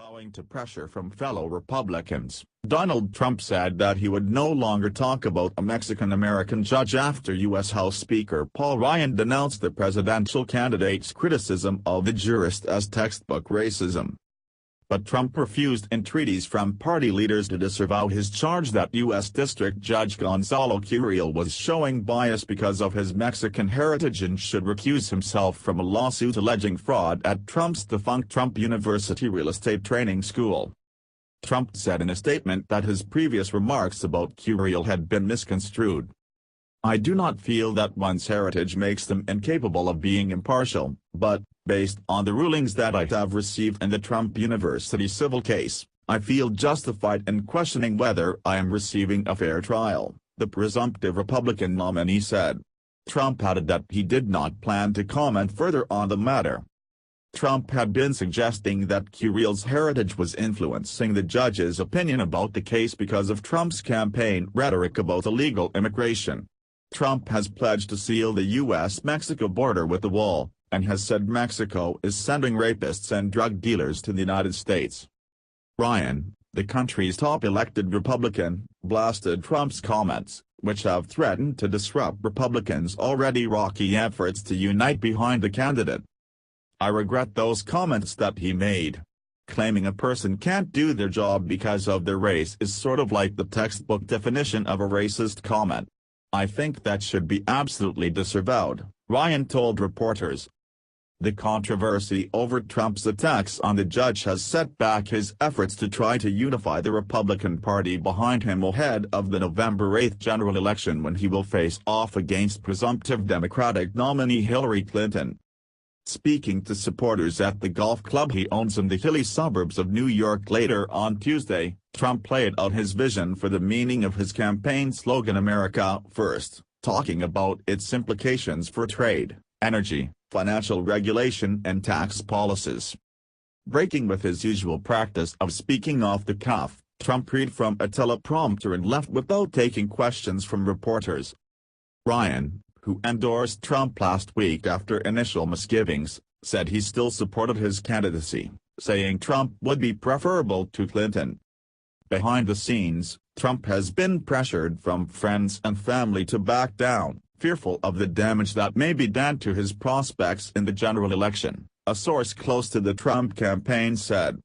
Bowing to pressure from fellow Republicans, Donald Trump said that he would no longer talk about a Mexican-American judge after U.S. House Speaker Paul Ryan denounced the presidential candidate's criticism of the jurist as textbook racism. But Trump refused entreaties from party leaders to disavow his charge that U.S. District Judge Gonzalo Curiel was showing bias because of his Mexican heritage and should recuse himself from a lawsuit alleging fraud at Trump's defunct Trump University Real Estate Training School. Trump said in a statement that his previous remarks about Curiel had been misconstrued. "I do not feel that one's heritage makes them incapable of being impartial, but, based on the rulings that I have received in the Trump University civil case, I feel justified in questioning whether I am receiving a fair trial," the presumptive Republican nominee said. Trump added that he did not plan to comment further on the matter. Trump had been suggesting that Curiel's heritage was influencing the judge's opinion about the case because of Trump's campaign rhetoric about illegal immigration. Trump has pledged to seal the U.S.-Mexico border with a wall, and has said Mexico is sending rapists and drug dealers to the United States. Ryan, the country's top elected Republican, blasted Trump's comments, which have threatened to disrupt Republicans' already rocky efforts to unite behind the candidate. "I regret those comments that he made. Claiming a person can't do their job because of their race is sort of like the textbook definition of a racist comment. I think that should be absolutely disavowed," Ryan told reporters. The controversy over Trump's attacks on the judge has set back his efforts to try to unify the Republican Party behind him ahead of the November 8 general election when he will face off against presumptive Democratic nominee Hillary Clinton. Speaking to supporters at the golf club he owns in the hilly suburbs of New York later on Tuesday, Trump played out his vision for the meaning of his campaign slogan "America First," talking about its implications for trade, energy, financial regulation and tax policies. Breaking with his usual practice of speaking off the cuff, Trump read from a teleprompter and left without taking questions from reporters. Ryan, who endorsed Trump last week after initial misgivings, said he still supported his candidacy, saying Trump would be preferable to Clinton. Behind the scenes, Trump has been pressured from friends and family to back down, fearful of the damage that may be done to his prospects in the general election, a source close to the Trump campaign said.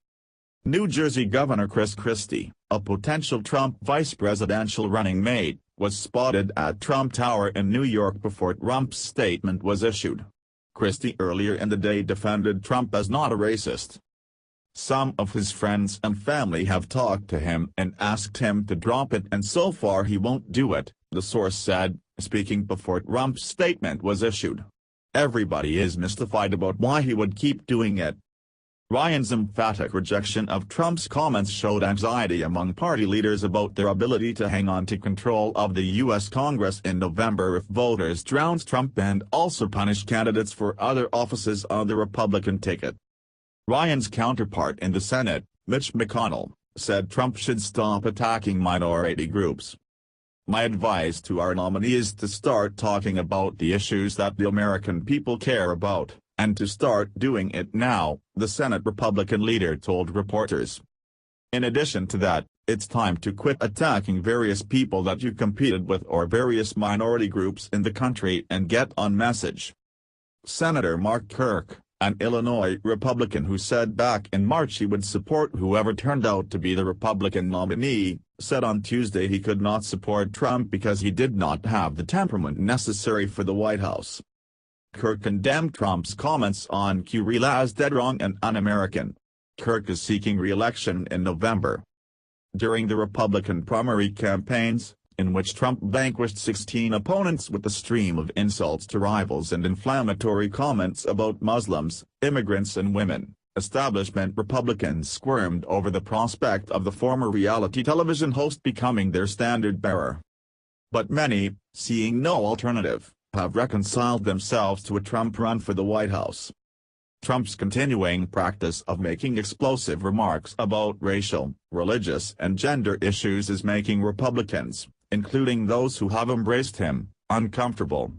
New Jersey Governor Chris Christie, a potential Trump vice presidential running mate, was spotted at Trump Tower in New York before Trump's statement was issued. Christie earlier in the day defended Trump as not a racist. Some of his friends and family have talked to him and asked him to drop it, and so far he won't do it, the source said, speaking before Trump's statement was issued. Everybody is mystified about why he would keep doing it. Ryan's emphatic rejection of Trump's comments showed anxiety among party leaders about their ability to hang on to control of the U.S. Congress in November if voters drowned Trump and also punish candidates for other offices on the Republican ticket. Ryan's counterpart in the Senate, Mitch McConnell, said Trump should stop attacking minority groups. "My advice to our nominee is to start talking about the issues that the American people care about, and to start doing it now," the Senate Republican leader told reporters. In addition to that, it's time to quit attacking various people that you competed with or various minority groups in the country and get on message. Senator Mark Kirk, an Illinois Republican who said back in March he would support whoever turned out to be the Republican nominee, said on Tuesday he could not support Trump because he did not have the temperament necessary for the White House. Kirk condemned Trump's comments on Curiel as dead wrong and un-American. Kirk is seeking re-election in November. During the Republican primary campaigns, in which Trump vanquished 16 opponents with a stream of insults to rivals and inflammatory comments about Muslims, immigrants and women, establishment Republicans squirmed over the prospect of the former reality television host becoming their standard-bearer. But many, seeing no alternative, have reconciled themselves to a Trump run for the White House. Trump's continuing practice of making explosive remarks about racial, religious and gender issues is making Republicans, including those who have embraced him, uncomfortable.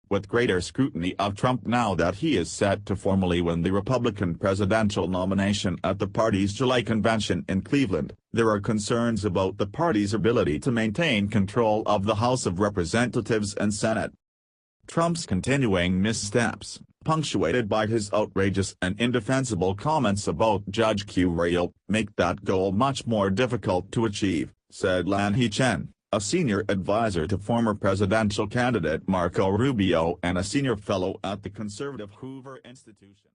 with greater scrutiny of Trump now that he is set to formally win the Republican presidential nomination at the party's July convention in Cleveland. There are concerns about the party's ability to maintain control of the House of Representatives and Senate. Trump's continuing missteps, punctuated by his outrageous and indefensible comments about Judge Curiel, make that goal much more difficult to achieve, said Lanhee Chen, a senior advisor to former presidential candidate Marco Rubio and a senior fellow at the conservative Hoover Institution.